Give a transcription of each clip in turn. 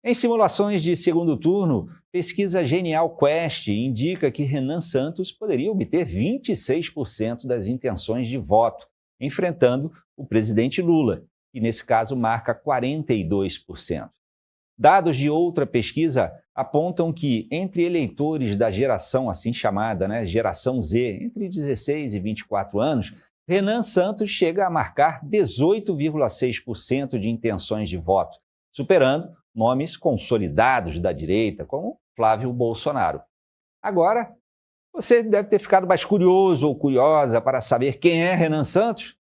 Em simulações de segundo turno, pesquisa Genial Quest indica que Renan Santos poderia obter 26% das intenções de voto, enfrentando o presidente Lula, que nesse caso marca 42%. Dados de outra pesquisa apontam que, entre eleitores da geração assim chamada, geração Z, entre 16 e 24 anos, Renan Santos chega a marcar 18,6% de intenções de voto, superando nomes consolidados da direita, como Flávio Bolsonaro. Agora, você deve ter ficado mais curioso ou curiosa para saber quem é Renan Santos?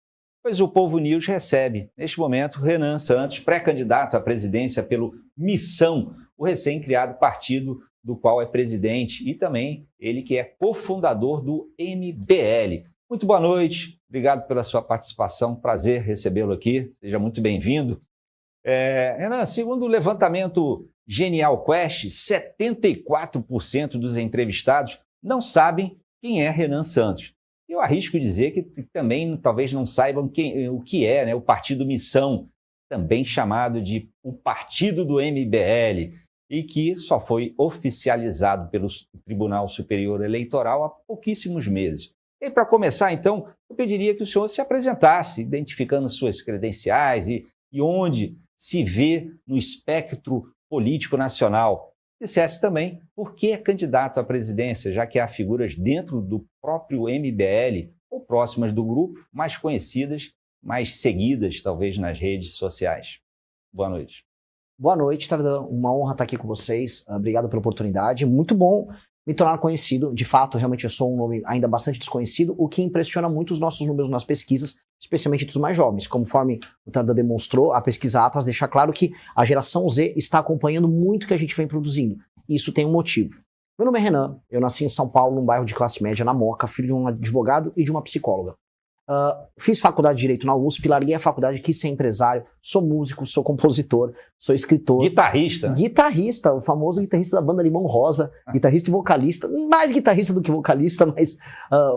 Pois o Povo News recebe, neste momento, Renan Santos, pré-candidato à presidência pelo Missão, o recém-criado partido do qual é presidente, e também ele que é cofundador do MBL. Muito boa noite, obrigado pela sua participação, prazer recebê-lo aqui, seja muito bem-vindo. Renan, segundo o levantamento Genial Quest, 74% dos entrevistados não sabem quem é Renan Santos. Eu arrisco dizer que também talvez não saibam o que é, o Partido Missão, também chamado de o Partido do MBL, e que só foi oficializado pelo Tribunal Superior Eleitoral há pouquíssimos meses. E para começar, então, eu pediria que o senhor se apresentasse, identificando suas credenciais e onde se vê no espectro político nacional. Dissesse também por que é candidato à presidência, já que há figuras dentro do próprio MBL ou próximas do grupo, mais conhecidas, mais seguidas, talvez, nas redes sociais. Boa noite. Boa noite, Tardan. Uma honra estar aqui com vocês. Obrigado pela oportunidade. Muito bom me tornar conhecido. De fato, realmente eu sou um nome ainda bastante desconhecido, o que impressiona muito os nossos números nas pesquisas, especialmente dos mais jovens. Conforme o Tardan demonstrou, a pesquisa Atlas deixa claro que a geração Z está acompanhando muito o que a gente vem produzindo. Isso tem um motivo. Meu nome é Renan, eu nasci em São Paulo, num bairro de classe média, na Moca, filho de um advogado e de uma psicóloga. Fiz faculdade de Direito na USP, larguei a faculdade, quis ser empresário, sou músico, sou compositor, sou escritor. Guitarrista? Guitarrista, o famoso guitarrista da banda Limão Rosa, guitarrista e vocalista, mais guitarrista do que vocalista, mas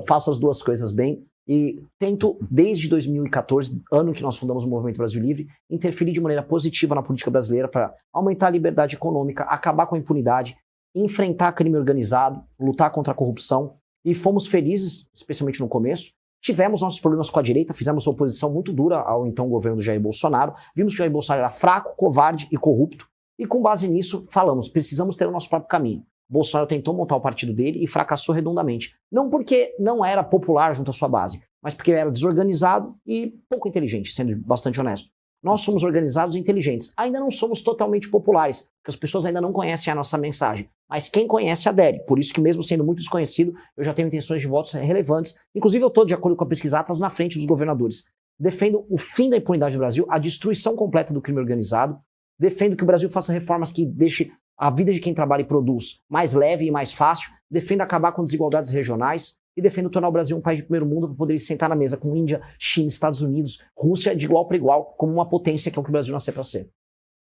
faço as duas coisas bem. E tento, desde 2014, ano que nós fundamos o Movimento Brasil Livre, interferir de maneira positiva na política brasileira para aumentar a liberdade econômica, acabar com a impunidade, enfrentar crime organizado, lutar contra a corrupção. E fomos felizes, especialmente no começo. Tivemos nossos problemas com a direita, fizemos uma oposição muito dura ao então governo do Jair Bolsonaro. Vimos que o Jair Bolsonaro era fraco, covarde e corrupto. E com base nisso, falamos, precisamos ter o nosso próprio caminho. Bolsonaro tentou montar o partido dele e fracassou redondamente. Não porque não era popular junto à sua base, mas porque era desorganizado e pouco inteligente, sendo bastante honesto. Nós somos organizados e inteligentes. Ainda não somos totalmente populares, porque as pessoas ainda não conhecem a nossa mensagem. Mas quem conhece adere. Por isso que mesmo sendo muito desconhecido, eu já tenho intenções de votos relevantes. Inclusive eu estou, de acordo com a pesquisa Atlas, na frente dos governadores. Defendo o fim da impunidade no Brasil, a destruição completa do crime organizado. Defendo que o Brasil faça reformas que deixem a vida de quem trabalha e produz mais leve e mais fácil. Defendo acabar com desigualdades regionais. E defendo tornar o Brasil um país de primeiro mundo para poder sentar na mesa com Índia, China, Estados Unidos, Rússia de igual para igual, como uma potência que é o que o Brasil nasceu para ser.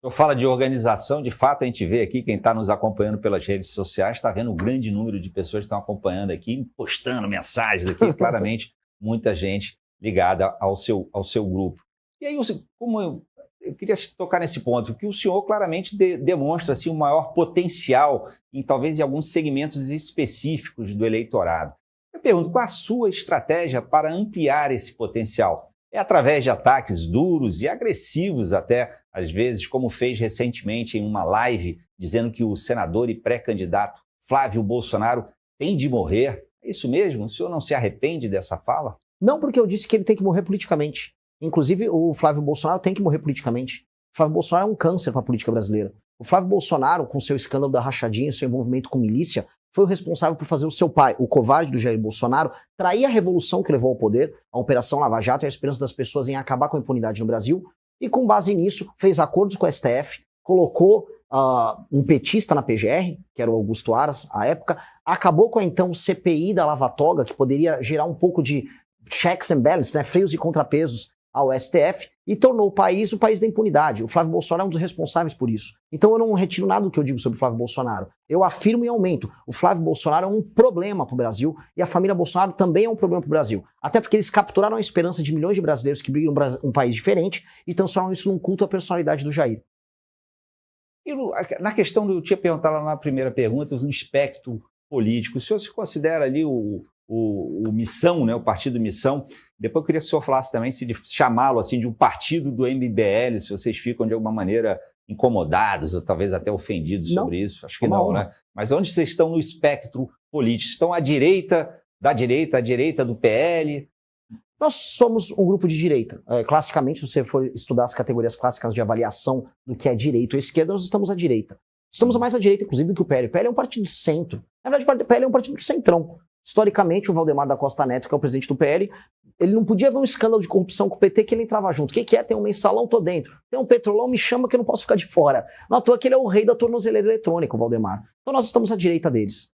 Eu falo de organização, de fato a gente vê aqui, quem está nos acompanhando pelas redes sociais, está vendo um grande número de pessoas que estão acompanhando aqui, postando mensagens aqui, claramente muita gente ligada ao seu grupo. E aí, como eu queria tocar nesse ponto, que o senhor claramente demonstra assim, um maior potencial, talvez em alguns segmentos específicos do eleitorado. Eu pergunto, qual a sua estratégia para ampliar esse potencial? É através de ataques duros e agressivos até, às vezes, como fez recentemente em uma live, dizendo que o senador e pré-candidato Flávio Bolsonaro tem de morrer? É isso mesmo? O senhor não se arrepende dessa fala? Não, porque eu disse que ele tem que morrer politicamente. Inclusive, o Flávio Bolsonaro tem que morrer politicamente. O Flávio Bolsonaro é um câncer para a política brasileira. O Flávio Bolsonaro, com seu escândalo da rachadinha, seu envolvimento com milícia, foi o responsável por fazer o seu pai, o covarde do Jair Bolsonaro, trair a revolução que levou ao poder, a Operação Lava Jato e a esperança das pessoas em acabar com a impunidade no Brasil, e com base nisso fez acordos com o STF, colocou um petista na PGR, que era o Augusto Aras, à época, acabou com a então CPI da Lava Toga, que poderia gerar um pouco de checks and balances, freios e contrapesos ao STF, e tornou o país da impunidade. O Flávio Bolsonaro é um dos responsáveis por isso. Então eu não retiro nada do que eu digo sobre o Flávio Bolsonaro. Eu afirmo e aumento. O Flávio Bolsonaro é um problema para o Brasil e a família Bolsonaro também é um problema para o Brasil. Até porque eles capturaram a esperança de milhões de brasileiros que brigam um país diferente e transformam isso num culto à personalidade do Jair. E na questão eu tinha perguntado lá na primeira pergunta, no espectro político, o senhor se considera ali o Missão, né, o partido Missão? Depois eu queria que o senhor falasse também se chamá-lo assim de um partido do MBL, se vocês ficam de alguma maneira incomodados ou talvez até ofendidos sobre isso. Acho que não, né? Mas onde vocês estão no espectro político? Estão à direita, à direita do PL? Nós somos um grupo de direita. Classicamente, se você for estudar as categorias clássicas de avaliação do que é direita ou esquerda, nós estamos à direita. Estamos mais à direita, inclusive, do que o PL. O PL é um partido de centro. Na verdade, o PL é um partido do centrão. Historicamente, o Valdemar da Costa Neto, que é o presidente do PL, ele não podia ver um escândalo de corrupção com o PT que ele entrava junto. O que é? Tem um mensalão, tô dentro. Tem um petrolão, me chama que eu não posso ficar de fora. Não à toa que ele é o rei da tornozeleira eletrônica, o Valdemar. Então nós estamos à direita deles.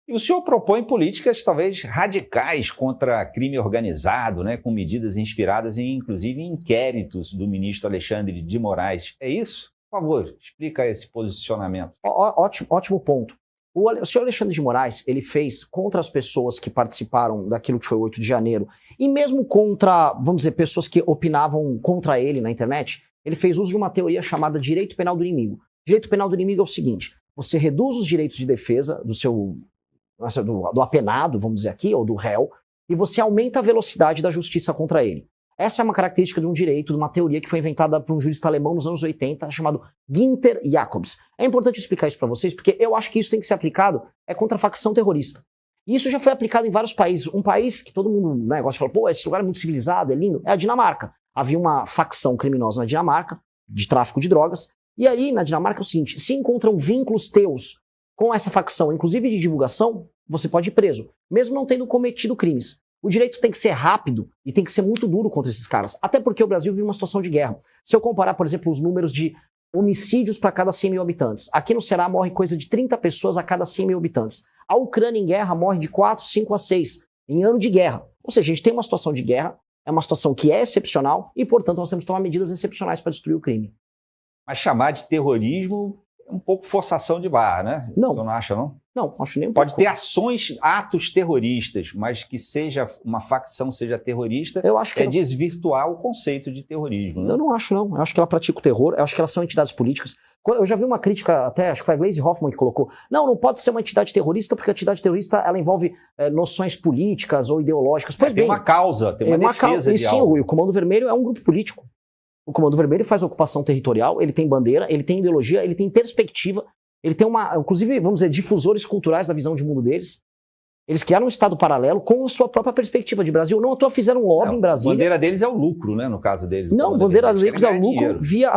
E o senhor propõe políticas talvez radicais contra crime organizado, né, com medidas inspiradas em, inclusive, inquéritos do ministro Alexandre de Moraes. É isso? Por favor, explica esse posicionamento. Ótimo ponto. O senhor Alexandre de Moraes, ele fez contra as pessoas que participaram daquilo que foi o 8 de janeiro, e mesmo contra, vamos dizer, pessoas que opinavam contra ele na internet, ele fez uso de uma teoria chamada direito penal do inimigo. Direito penal do inimigo é o seguinte: você reduz os direitos de defesa do apenado, vamos dizer aqui, ou do réu, e você aumenta a velocidade da justiça contra ele. Essa é uma característica de um direito, de uma teoria que foi inventada por um jurista alemão nos anos 80, chamado Günther Jacobs. É importante explicar isso para vocês, porque eu acho que isso tem que ser aplicado contra a facção terrorista. E isso já foi aplicado em vários países. Um país que todo mundo gosta de falar, pô, esse lugar é muito civilizado, é lindo, é a Dinamarca. Havia uma facção criminosa na Dinamarca, de tráfico de drogas, e aí na Dinamarca é o seguinte: se encontram vínculos teus com essa facção, inclusive de divulgação, você pode ir preso, mesmo não tendo cometido crimes. O direito tem que ser rápido e tem que ser muito duro contra esses caras. Até porque o Brasil vive uma situação de guerra. Se eu comparar, por exemplo, os números de homicídios para cada 100 mil habitantes, aqui no Ceará morre coisa de 30 pessoas a cada 100 mil habitantes. A Ucrânia em guerra morre de 4, 5 a 6 em ano de guerra. Ou seja, a gente tem uma situação de guerra, é uma situação que é excepcional e, portanto, nós temos que tomar medidas excepcionais para destruir o crime. Mas chamar de terrorismo é um pouco forçação de barra, né? Não. Você não acha, não? Não, acho nem um Pode pouco. ter atos terroristas, mas que seja uma facção seja terrorista, eu acho que desvirtuar o conceito de terrorismo. Né? Eu não acho, não. Eu acho que ela pratica o terror, eu acho que elas são entidades políticas. Eu já vi uma crítica, até, acho que foi a Gleisi Hoffmann que colocou, não pode ser uma entidade terrorista, porque a entidade terrorista ela envolve noções políticas ou ideológicas. Pois bem, tem uma causa, tem uma defesa de algo. E o Comando Vermelho é um grupo político. O Comando Vermelho faz ocupação territorial, ele tem bandeira, ele tem ideologia, ele tem perspectiva. Ele tem inclusive, vamos dizer, difusores culturais da visão de mundo deles. Eles criaram um estado paralelo com a sua própria perspectiva de Brasil. Não à toa fizeram um lobby em Brasília. A bandeira deles é o lucro, né, no caso deles. Não, a bandeira deles é o lucro via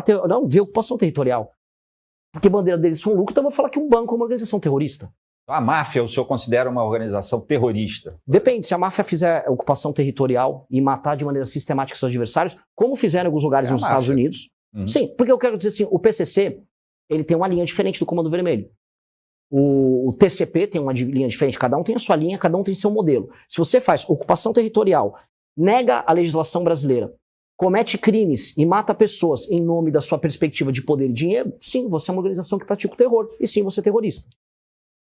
ocupação territorial. Porque a bandeira deles são lucro, então eu vou falar que um banco é uma organização terrorista. A máfia, o senhor considera uma organização terrorista? Depende, se a máfia fizer ocupação territorial e matar de maneira sistemática seus adversários, como fizeram em alguns lugares nos Estados Unidos. Sim, porque eu quero dizer assim, o PCC... ele tem uma linha diferente do Comando Vermelho. O TCP tem uma linha diferente, cada um tem a sua linha, cada um tem seu modelo. Se você faz ocupação territorial, nega a legislação brasileira, comete crimes e mata pessoas em nome da sua perspectiva de poder e dinheiro, sim, você é uma organização que pratica o terror, e sim, você é terrorista.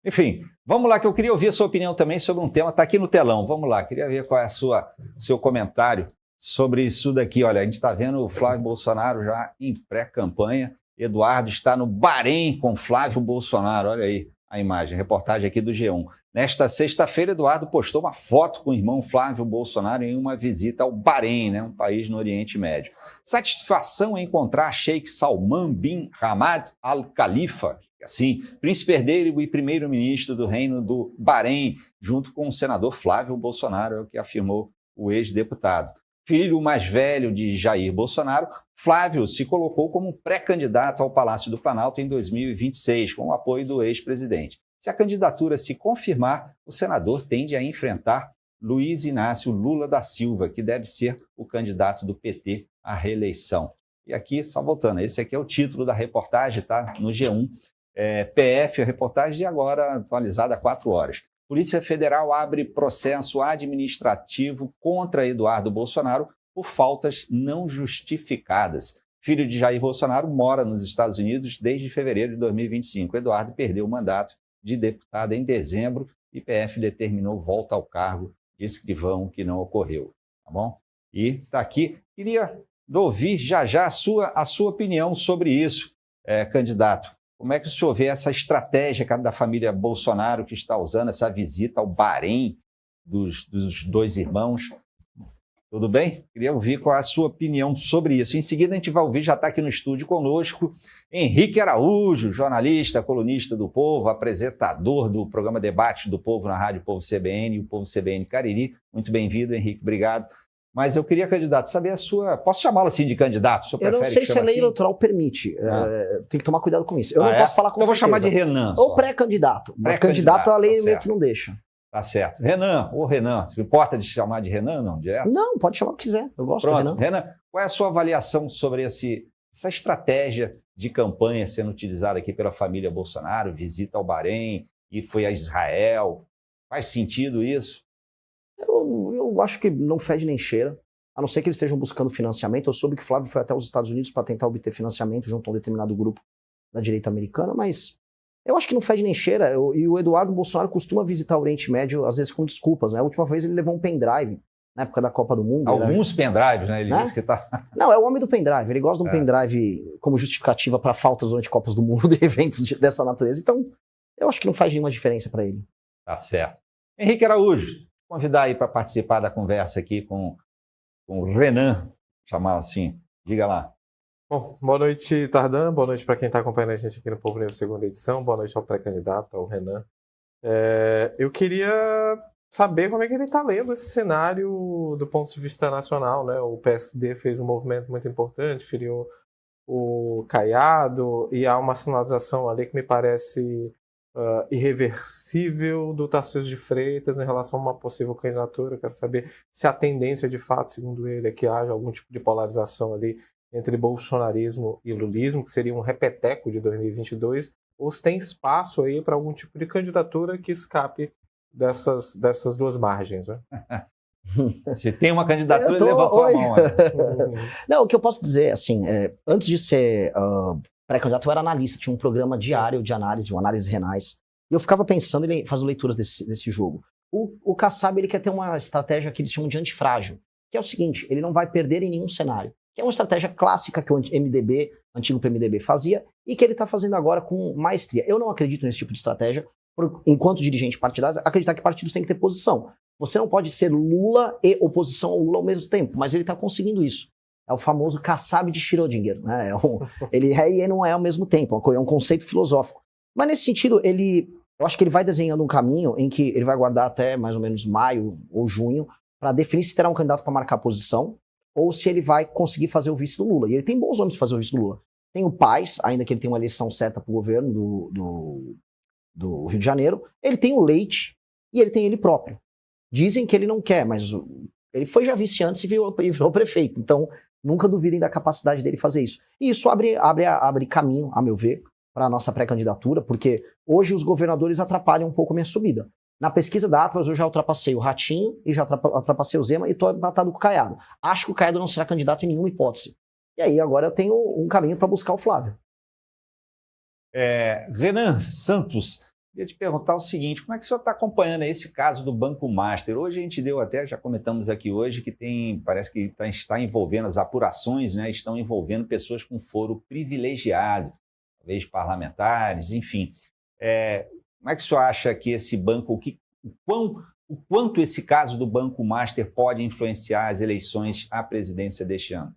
Enfim, vamos lá, que eu queria ouvir a sua opinião também sobre um tema, está aqui no telão, vamos lá, queria ver qual é o seu comentário sobre isso daqui. Olha, a gente está vendo o Flávio Bolsonaro já em pré-campanha. Eduardo está no Bahrein com Flávio Bolsonaro. Olha aí a imagem, reportagem aqui do G1. Nesta sexta-feira, Eduardo postou uma foto com o irmão Flávio Bolsonaro em uma visita ao Bahrein, né, um país no Oriente Médio. Satisfação em encontrar Sheikh Salman bin Hamad Al Khalifa, assim, príncipe herdeiro e primeiro-ministro do Reino do Bahrein, junto com o senador Flávio Bolsonaro, é o que afirmou o ex-deputado. Filho mais velho de Jair Bolsonaro, Flávio se colocou como pré-candidato ao Palácio do Planalto em 2026, com o apoio do ex-presidente. Se a candidatura se confirmar, o senador tende a enfrentar Luiz Inácio Lula da Silva, que deve ser o candidato do PT à reeleição. E aqui, só voltando, esse aqui é o título da reportagem, tá? No G1. PF, a reportagem de agora atualizada há 4 horas. Polícia Federal abre processo administrativo contra Eduardo Bolsonaro por faltas não justificadas. Filho de Jair Bolsonaro mora nos Estados Unidos desde fevereiro de 2025. Eduardo perdeu o mandato de deputado em dezembro e PF determinou volta ao cargo de escrivão, que não ocorreu. Tá bom? E está aqui. Queria ouvir já a sua opinião sobre isso. candidato, como é que o senhor vê essa estratégia da família Bolsonaro que está usando essa visita ao Bahrein dos dois irmãos? Tudo bem? Queria ouvir qual é a sua opinião sobre isso. Em seguida, a gente vai ouvir, já está aqui no estúdio conosco, Henrique Araújo, jornalista, colunista do Povo, apresentador do programa Debate do Povo na Rádio Povo CBN e o Povo CBN Cariri. Muito bem-vindo, Henrique, obrigado. Mas eu queria, candidato, saber a sua... Posso chamá-lo assim de candidato? Eu não sei se a lei assim? eleitoral permite. Tem que tomar cuidado com isso. Eu não posso falar com certeza. Eu vou chamar de Renan. Ou pré-candidato. Candidato a lei meio que não deixa. Tá certo. Renan, não importa de chamar de Renan, não? Direto? Não, pode chamar o que quiser. Eu gosto do Renan. Renan, qual é a sua avaliação sobre essa estratégia de campanha sendo utilizada aqui pela família Bolsonaro, visita ao Bahrein e foi a Israel? Faz sentido isso? Eu acho que não fede nem cheira, a não ser que eles estejam buscando financiamento. Eu soube que o Flávio foi até os Estados Unidos para tentar obter financiamento junto a um determinado grupo da direita americana, mas eu acho que não fede nem cheira. E o Eduardo Bolsonaro costuma visitar o Oriente Médio, às vezes com desculpas, né? A última vez ele levou um pendrive, na época da Copa do Mundo. Alguns pendrives, né? Ele disse que tá... Não, é o homem do pendrive. Ele gosta de um pendrive como justificativa para faltas durante Copas do Mundo e eventos dessa natureza. Então, eu acho que não faz nenhuma diferença para ele. Tá certo. Henrique Araújo, convidar aí para participar da conversa aqui com o Renan, chamar assim. Diga lá. Bom, boa noite, Tardan. Boa noite para quem está acompanhando a gente aqui no Povo News segunda edição. Boa noite ao pré-candidato, ao Renan. Eu queria saber como é que ele está lendo esse cenário do ponto de vista nacional, né? O PSD fez um movimento muito importante, filiou o Caiado, e há uma sinalização ali que me parece irreversível do Tarcísio de Freitas em relação a uma possível candidatura. Eu quero saber se a tendência, de fato, segundo ele, é que haja algum tipo de polarização ali entre bolsonarismo e lulismo, que seria um repeteco de 2022, ou se tem espaço aí para algum tipo de candidatura que escape dessas duas margens, né? Se tem uma candidatura, ele levantou a mão. Não, o que eu posso dizer, assim, antes de ser pré-candidato, eu era analista, tinha um programa diário de análise renais, e eu ficava pensando em fazer leituras desse jogo. O Kassab, ele quer ter uma estratégia que eles chamam de antifrágil, que é o seguinte: ele não vai perder em nenhum cenário, que é uma estratégia clássica que o MDB, antigo PMDB, fazia, e que ele está fazendo agora com maestria. Eu não acredito nesse tipo de estratégia, enquanto dirigente partidário, acreditar que partidos têm que ter posição. Você não pode ser Lula e oposição ao Lula ao mesmo tempo, mas ele está conseguindo isso. É o famoso Kassab de Schrödinger, né? Ele é e não é ao mesmo tempo, é um conceito filosófico. Mas nesse sentido, eu acho que ele vai desenhando um caminho em que ele vai aguardar até mais ou menos maio ou junho para definir se terá um candidato para marcar posição ou se ele vai conseguir fazer o vice do Lula. E ele tem bons nomes para fazer o vice do Lula. Tem o Paes, ainda que ele tenha uma eleição certa para o governo do Rio de Janeiro. Ele tem o Leite e ele tem ele próprio. Dizem que ele não quer, mas ele foi já vice antes e virou prefeito. Então, nunca duvidem da capacidade dele fazer isso. E isso abre caminho, a meu ver, para a nossa pré-candidatura, porque hoje os governadores atrapalham um pouco a minha subida. Na pesquisa da Atlas, eu já ultrapassei o Ratinho e já ultrapassei o Zema e estou empatado com o Caiado. Acho que o Caiado não será candidato em nenhuma hipótese. E aí, agora eu tenho um caminho para buscar o Flávio. Renan Santos, queria te perguntar o seguinte: como é que o senhor está acompanhando esse caso do Banco Master? Hoje a gente já comentamos aqui hoje que parece que está envolvendo as apurações, né? Estão envolvendo pessoas com foro privilegiado, talvez parlamentares, enfim. Como é que o senhor acha que esse banco, o quanto esse caso do Banco Master pode influenciar as eleições à presidência deste ano?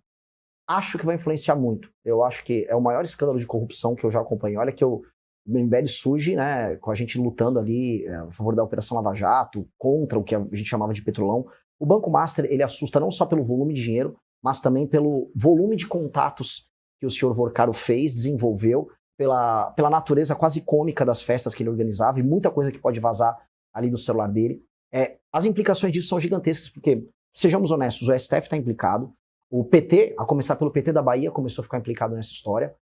Acho que vai influenciar muito. Eu acho que é o maior escândalo de corrupção que eu já acompanhei. Olha que o MBL surge, né, com a gente lutando ali a favor da Operação Lava Jato, contra o que a gente chamava de petrolão. O Banco Master, ele assusta não só pelo volume de dinheiro, mas também pelo volume de contatos que o senhor Vorcaro desenvolveu, pela natureza quase cômica das festas que ele organizava e muita coisa que pode vazar ali do celular dele. As implicações disso são gigantescas, porque, sejamos honestos, o STF está implicado, o PT, a começar pelo PT da Bahia, começou a ficar implicado nessa história.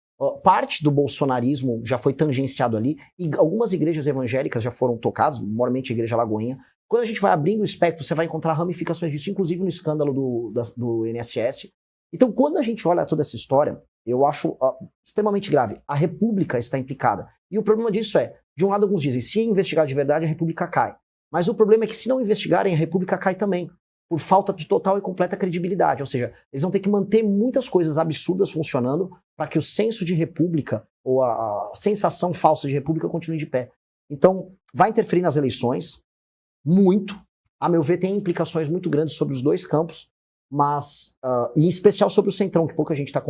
Parte do bolsonarismo já foi tangenciado ali, e algumas igrejas evangélicas já foram tocadas, maiormente a Igreja Lagoinha. Quando a gente vai abrindo o espectro, você vai encontrar ramificações disso, inclusive no escândalo do INSS. Então, quando a gente olha toda essa história, eu acho extremamente grave. A República está implicada. E o problema disso de um lado, alguns dizem, se investigar de verdade, a República cai. Mas o problema é que se não investigarem, a República cai também. por falta de total e completa credibilidade. Ou seja, eles vão ter que manter muitas coisas absurdas funcionando para que o senso de república, ou a sensação falsa de república, continue de pé. Então, vai interferir nas eleições, muito. A meu ver, tem implicações muito grandes sobre os dois campos, mas, e em especial sobre o Centrão, que pouca gente está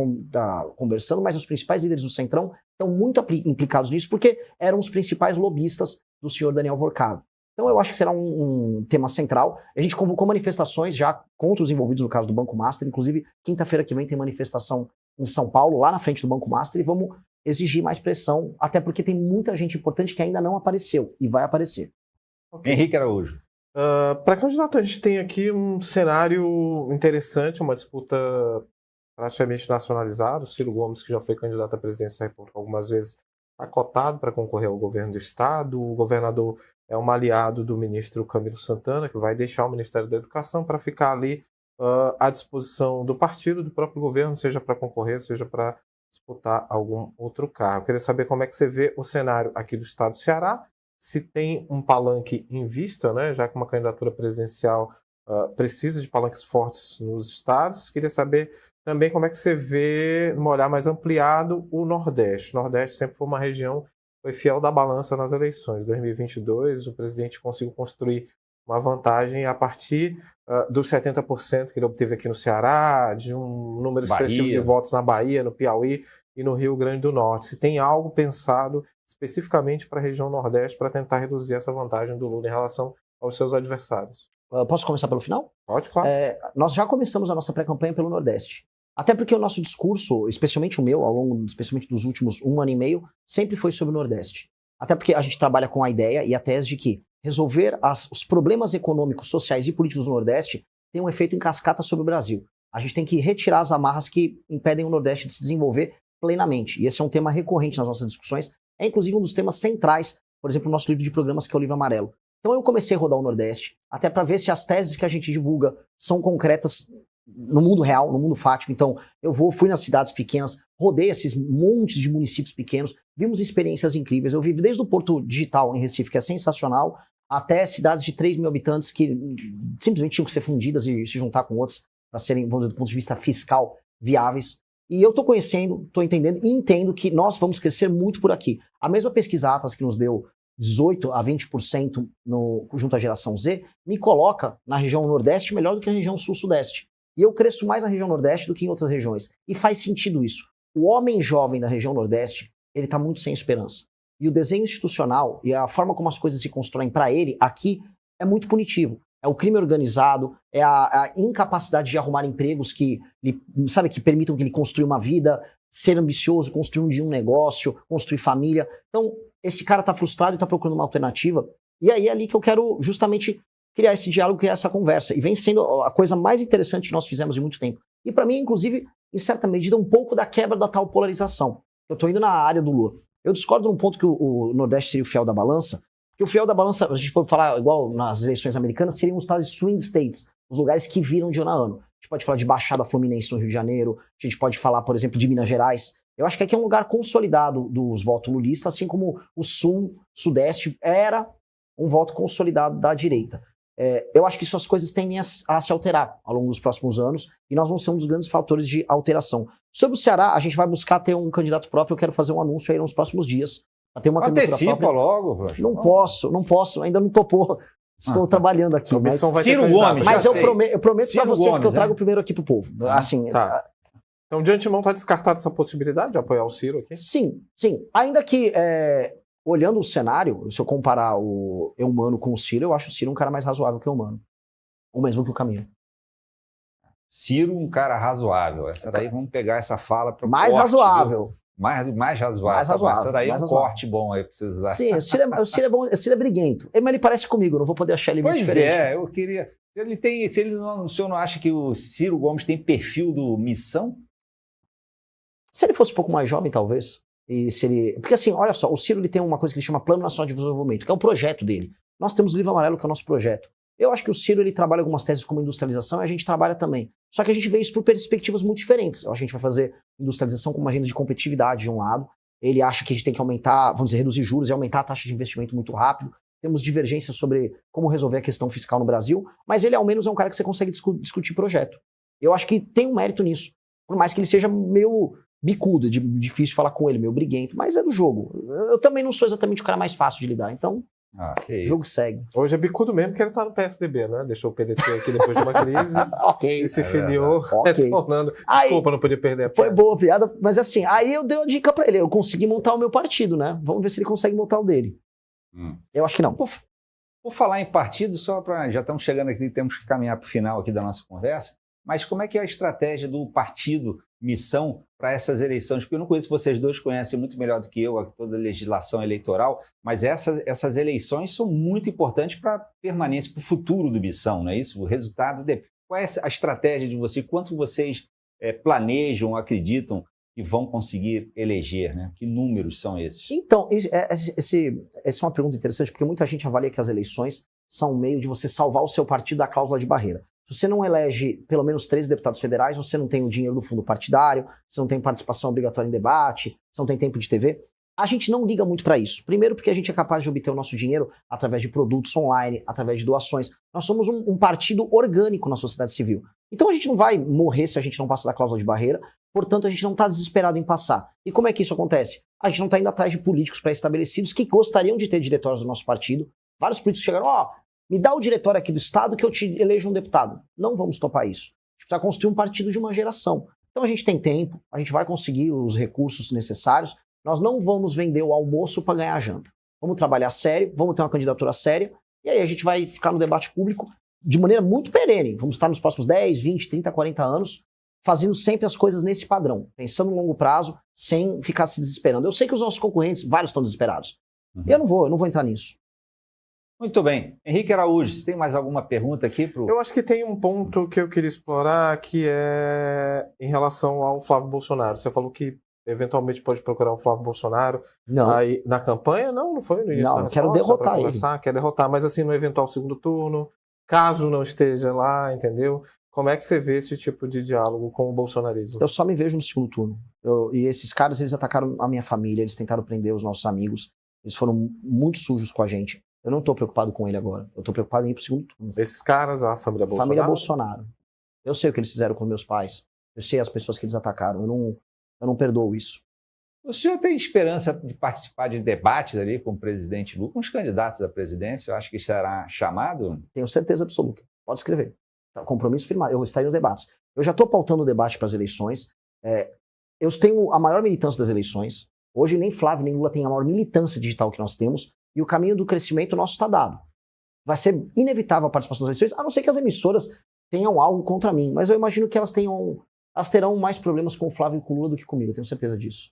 conversando, mas os principais líderes do Centrão estão muito implicados nisso, porque eram os principais lobistas do senhor Daniel Vorcado. Então eu acho que será um tema central. A gente convocou manifestações já contra os envolvidos no caso do Banco Master, inclusive quinta-feira que vem tem manifestação em São Paulo, lá na frente do Banco Master, e vamos exigir mais pressão, até porque tem muita gente importante que ainda não apareceu, e vai aparecer. Okay. Henrique Araújo. Para candidato, a gente tem aqui um cenário interessante, uma disputa praticamente nacionalizada. O Ciro Gomes, que já foi candidato à presidência da República algumas vezes, está cotado para concorrer ao governo do Estado. O governador é um aliado do ministro Camilo Santana, que vai deixar o Ministério da Educação para ficar ali à disposição do partido, do próprio governo, seja para concorrer, seja para disputar algum outro cargo. Eu queria saber como é que você vê o cenário aqui do Estado do Ceará, se tem um palanque em vista, né, já que uma candidatura presidencial precisa de palanques fortes nos estados. Queria saber também como é que você vê, num olhar mais ampliado, o Nordeste. O Nordeste sempre foi uma região que foi fiel da balança nas eleições. Em 2022, o presidente conseguiu construir uma vantagem a partir dos 70% que ele obteve aqui no Ceará, de um número expressivo de votos na Bahia, no Piauí e no Rio Grande do Norte. Se tem algo pensado especificamente para a região Nordeste para tentar reduzir essa vantagem do Lula em relação aos seus adversários. Posso começar pelo final? Pode, claro. Nós já começamos a nossa pré-campanha pelo Nordeste. Até porque o nosso discurso, especialmente o meu, ao longo especialmente dos últimos 1 ano e meio, sempre foi sobre o Nordeste. Até porque a gente trabalha com a ideia e a tese de que resolver os problemas econômicos, sociais e políticos do Nordeste tem um efeito em cascata sobre o Brasil. A gente tem que retirar as amarras que impedem o Nordeste de se desenvolver plenamente. E esse é um tema recorrente nas nossas discussões. É inclusive um dos temas centrais, por exemplo, no nosso livro de programas, que é o Livro Amarelo. Então eu comecei a rodar o Nordeste, até para ver se as teses que a gente divulga são concretas no mundo real, no mundo fático. Então fui nas cidades pequenas, rodei esses montes de municípios pequenos, vimos experiências incríveis. Eu vivi desde o Porto Digital em Recife, que é sensacional, até cidades de 3 mil habitantes que simplesmente tinham que ser fundidas e se juntar com outras para serem, vamos dizer, do ponto de vista fiscal, viáveis. E eu estou conhecendo, estou entendendo e entendo que nós vamos crescer muito por aqui. A mesma pesquisa Atlas que nos deu 18% a 20% junto à geração Z, me coloca na região Nordeste melhor do que na região Sul-Sudeste. E eu cresço mais na região Nordeste do que em outras regiões. E faz sentido isso. O homem jovem da região Nordeste, ele está muito sem esperança. E o desenho institucional e a forma como as coisas se constroem para ele, aqui, é muito punitivo. É o crime organizado, é a incapacidade de arrumar empregos que permitam que ele construa uma vida, ser ambicioso, construir um negócio, construir família. Então, esse cara está frustrado e está procurando uma alternativa. E aí é ali que eu quero justamente criar esse diálogo, criar essa conversa. E vem sendo a coisa mais interessante que nós fizemos em muito tempo. E para mim, inclusive, em certa medida, um pouco da quebra da tal polarização. Eu estou indo na área do Lula. Eu discordo num ponto que o Nordeste seria o fiel da balança, porque o fiel da balança, a gente for falar igual nas eleições americanas, seriam os tais swing states, os lugares que viram de ano a ano. A gente pode falar de Baixada Fluminense no Rio de Janeiro, a gente pode falar, por exemplo, de Minas Gerais. Eu acho que aqui é um lugar consolidado dos votos lulistas, assim como o Sul, Sudeste era um voto consolidado da direita. Eu acho que essas coisas tendem a se alterar ao longo dos próximos anos e nós vamos ser um dos grandes fatores de alteração. Sobre o Ceará, a gente vai buscar ter um candidato próprio. Eu quero fazer um anúncio aí nos próximos dias. Ter uma Antecipa logo. Não posso, ainda não topou. Estou trabalhando aqui. Mas Ciro Gomes, mas eu prometo para vocês Gomes, que eu trago primeiro aqui pro povo. Assim, tá. Então, de antemão, está descartada essa possibilidade de apoiar o Ciro aqui? Sim. Ainda que, olhando o cenário, se eu comparar o Eumano com o Ciro, eu acho o Ciro um cara mais razoável que o Eumano. Ou mesmo que o Camilo. Ciro, um cara razoável. Essa daí, vamos pegar essa fala para o mais corte, razoável. Mais razoável. Mais razoável. Essa daí é um corte bom aí para vocês usarem. Sim, o Ciro é bom, o Ciro é briguento. Mas ele parece comigo, não vou poder achar ele muito diferente. Pois é, eu queria... o senhor não acha que o Ciro Gomes tem perfil do Missão? Se ele fosse um pouco mais jovem, talvez. Porque assim, olha só, o Ciro ele tem uma coisa que ele chama Plano Nacional de Desenvolvimento, que é o projeto dele. Nós temos o Livro Amarelo, que é o nosso projeto. Eu acho que o Ciro ele trabalha algumas teses como industrialização e a gente trabalha também. Só que a gente vê isso por perspectivas muito diferentes. Eu acho que a gente vai fazer industrialização com uma agenda de competitividade de um lado. Ele acha que a gente tem que aumentar, vamos dizer, reduzir juros e aumentar a taxa de investimento muito rápido. temos divergências sobre como resolver a questão fiscal no Brasil, mas ele ao menos é um cara que você consegue discutir projeto. Eu acho que tem um mérito nisso, por mais que ele seja meio bicudo, difícil falar com ele, meio briguento, mas é do jogo. Eu também não sou exatamente o cara mais fácil de lidar, então o jogo segue. Hoje é bicudo mesmo, porque ele tá no PSDB, né? Deixou o PDT aqui depois de uma crise Ok. e se filiou, retornando. Aí, Desculpa, não podia perder a foi piada. boa a piada, mas assim, aí eu dei uma dica pra ele, eu consegui montar o meu partido, né? Vamos ver se ele consegue montar o dele. Eu acho que não. Por falar em partido, já estamos chegando aqui, temos que caminhar para o final aqui da nossa conversa, mas como é que é a estratégia do partido Missão para essas eleições? Porque eu não conheço, vocês dois conhecem muito melhor do que eu toda a legislação eleitoral, mas essas eleições são muito importantes para a permanência, para o futuro do Missão, não é isso? O resultado. Qual é a estratégia de vocês? Quanto vocês planejam, acreditam que vão conseguir eleger, né? Que números são esses? Então, essa é uma pergunta interessante, porque muita gente avalia que as eleições são um meio de você salvar o seu partido da cláusula de barreira. Se você não elege pelo menos 13 deputados federais, você não tem o dinheiro do fundo partidário, você não tem participação obrigatória em debate, você não tem tempo de TV. A gente não liga muito para isso. Primeiro porque a gente é capaz de obter o nosso dinheiro através de produtos online, através de doações. Nós somos um partido orgânico na sociedade civil. Então a gente não vai morrer se a gente não passar da cláusula de barreira, portanto a gente não está desesperado em passar. E como é que isso acontece? A gente não está indo atrás de políticos pré-estabelecidos que gostariam de ter diretórios do nosso partido. Vários políticos chegaram, me dá o diretório aqui do Estado que eu te elejo um deputado. Não vamos topar isso. A gente precisa construir um partido de uma geração. Então a gente tem tempo, a gente vai conseguir os recursos necessários. Nós não vamos vender o almoço para ganhar a janta. Vamos trabalhar sério, vamos ter uma candidatura séria, e aí a gente vai ficar no debate público de maneira muito perene. Vamos estar nos próximos 10, 20, 30, 40 anos, fazendo sempre as coisas nesse padrão, pensando no longo prazo, sem ficar se desesperando. Eu sei que os nossos concorrentes, vários estão desesperados. Eu não vou entrar nisso. Muito bem. Henrique Araújo, você tem mais alguma pergunta aqui? Eu acho que tem um ponto que eu queria explorar, que é em relação ao Flávio Bolsonaro. Você falou que eventualmente pode procurar o Flávio Bolsonaro. Não. Aí, na campanha? Não foi no início da Não, quero derrotar ele. Quer derrotar, mas assim, no eventual segundo turno, caso não esteja lá, entendeu? Como é que você vê esse tipo de diálogo com o bolsonarismo? Eu só me vejo no segundo turno. E esses caras, eles atacaram a minha família, eles tentaram prender os nossos amigos, eles foram muito sujos com a gente. Eu não tô preocupado com ele agora. Eu tô preocupado em ir pro segundo turno. Esses caras, a família Bolsonaro? Família Bolsonaro. Eu sei o que eles fizeram com meus pais. Eu sei as pessoas que eles atacaram. Eu não perdoo isso. O senhor tem esperança de participar de debates ali com o presidente Lula, com os candidatos à presidência? Eu acho que será chamado? Tenho certeza absoluta. Pode escrever. Compromisso firmado. Eu estarei nos debates. Eu já estou pautando o debate para as eleições. Eu tenho a maior militância das eleições. Hoje nem Flávio nem Lula têm a maior militância digital que nós temos. E o caminho do crescimento nosso está dado. Vai ser inevitável a participação das eleições, a não ser que as emissoras tenham algo contra mim. Mas eu imagino que elas terão mais problemas com o Flávio e com o Lula do que comigo. Eu tenho certeza disso.